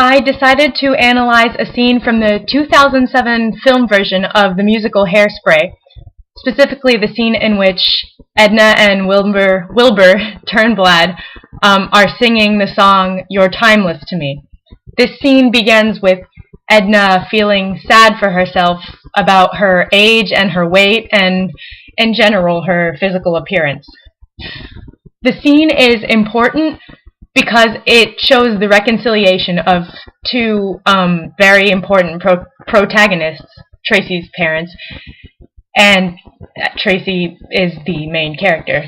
I decided to analyze a scene from the 2007 film version of the musical Hairspray, specifically the scene in which Edna and Wilbur Turnblad are singing the song "You're Timeless to Me." This scene begins with Edna feeling sad for herself about her age and her weight and, in general, her physical appearance. The scene is important because it shows the reconciliation of two very important protagonists, Tracy's parents, and Tracy is the main character.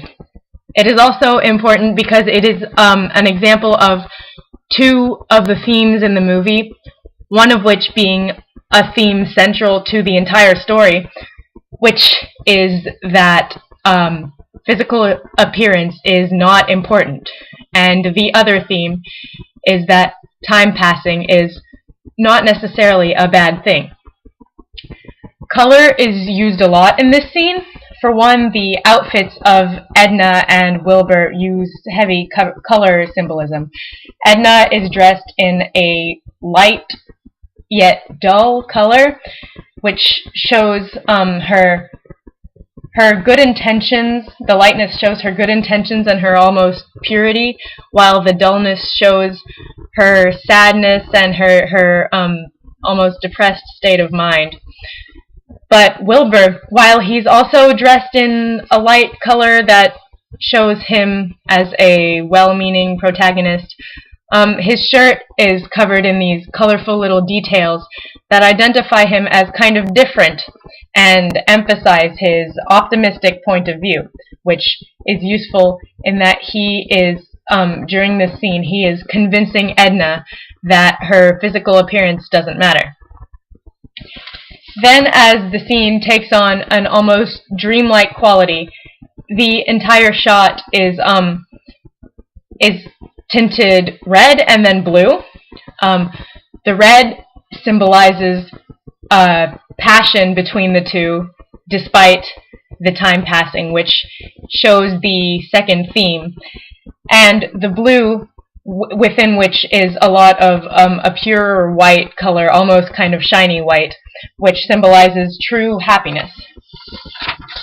It is also important because it is an example of two of the themes in the movie, one of which being a theme central to the entire story, which is that physical appearance is not important, and the other theme is that time passing is not necessarily a bad thing. Color is used a lot in this scene. For one, the outfits of Edna and Wilbur use heavy color symbolism. Edna is dressed in a light yet dull color, which shows her good intentions. The lightness shows her good intentions and her almost purity, while the dullness shows her sadness and her almost depressed state of mind. But Wilbur, while he's also dressed in a light color that shows him as a well-meaning protagonist, his shirt is covered in these colorful little details that identify him as kind of different and emphasize his optimistic point of view, which is useful in that he is, during this scene, he is convincing Edna that her physical appearance doesn't matter. Then, as the scene takes on an almost dreamlike quality, the entire shot is tinted red and then blue. The red symbolizes passion between the two, despite the time passing, which shows the second theme, and the blue, within which is a lot of a pure white color, almost kind of shiny white, which symbolizes true happiness.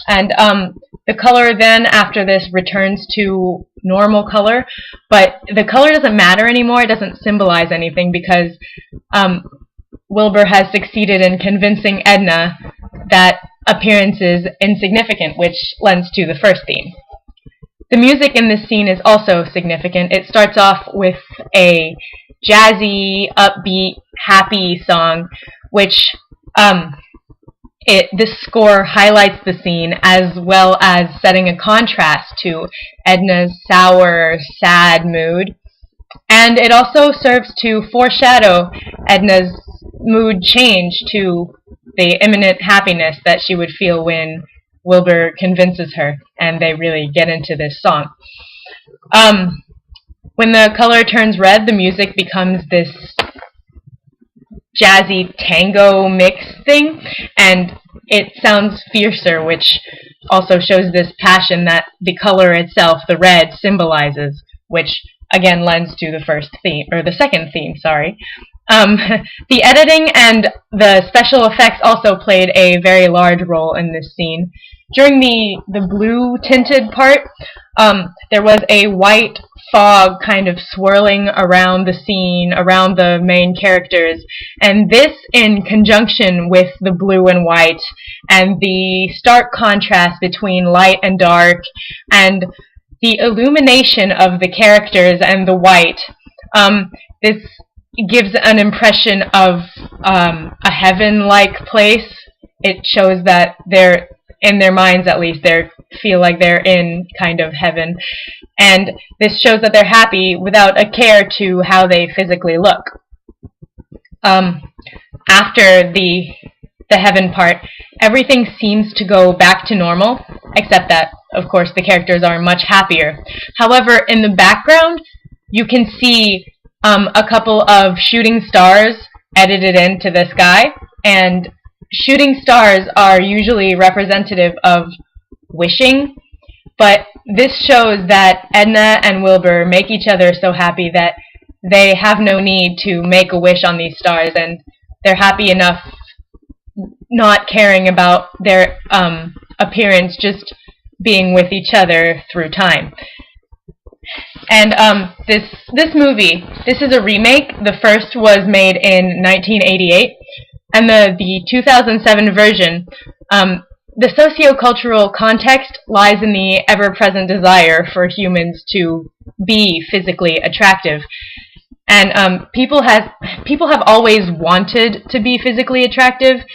And the color then, after this, returns to normal color, but the color doesn't matter anymore. It doesn't symbolize anything because Wilbur has succeeded in convincing Edna that appearance is insignificant, which lends to the first theme. The music in this scene is also significant. It starts off with a jazzy, upbeat, happy song, which this score highlights the scene as well as setting a contrast to Edna's sour, sad mood. And it also serves to foreshadow Edna's mood change to the imminent happiness that she would feel when Wilbur convinces her, and they really get into this song. When the color turns red, the music becomes this jazzy tango mix thing, and it sounds fiercer, which also shows this passion that the color itself, the red, symbolizes, which again lends to the first theme, or the second theme, sorry. The editing and the special effects also played a very large role in this scene. During the blue tinted part, there was a white fog kind of swirling around the scene, around the main characters, and this, in conjunction with the blue and white and the stark contrast between light and dark and the illumination of the characters and the white, this gives an impression of a heaven-like place. It shows that they're, in their minds at least, they feel like they're in kind of heaven. And this shows that they're happy without a care to how they physically look. After the heaven part, everything seems to go back to normal, except that, of course, the characters are much happier. However, in the background, you can see a couple of shooting stars edited into the sky, and shooting stars are usually representative of wishing, but this shows that Edna and Wilbur make each other so happy that they have no need to make a wish on these stars, and they're happy enough not caring about their appearance, just being with each other through time. And this movie, this is a remake. The first was made in 1988, and the 2007 version, the sociocultural context lies in the ever-present desire for humans to be physically attractive. And people have always wanted to be physically attractive,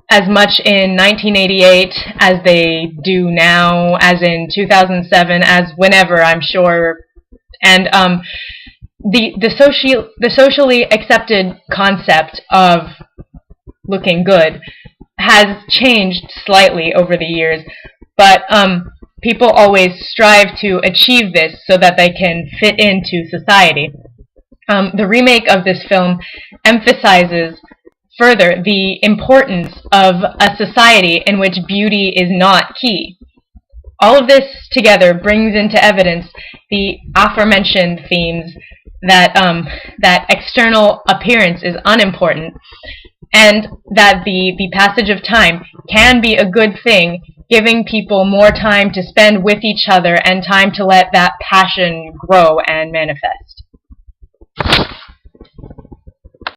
as much in 1988 as they do now, as in 2007, as whenever, I'm sure. And the socially accepted concept of looking good has changed slightly over the years, but people always strive to achieve this so that they can fit into society. The remake of this film emphasizes further the importance of a society in which beauty is not key. All of this together brings into evidence the aforementioned themes that that external appearance is unimportant, and that the passage of time can be a good thing, giving people more time to spend with each other and time to let that passion grow and manifest.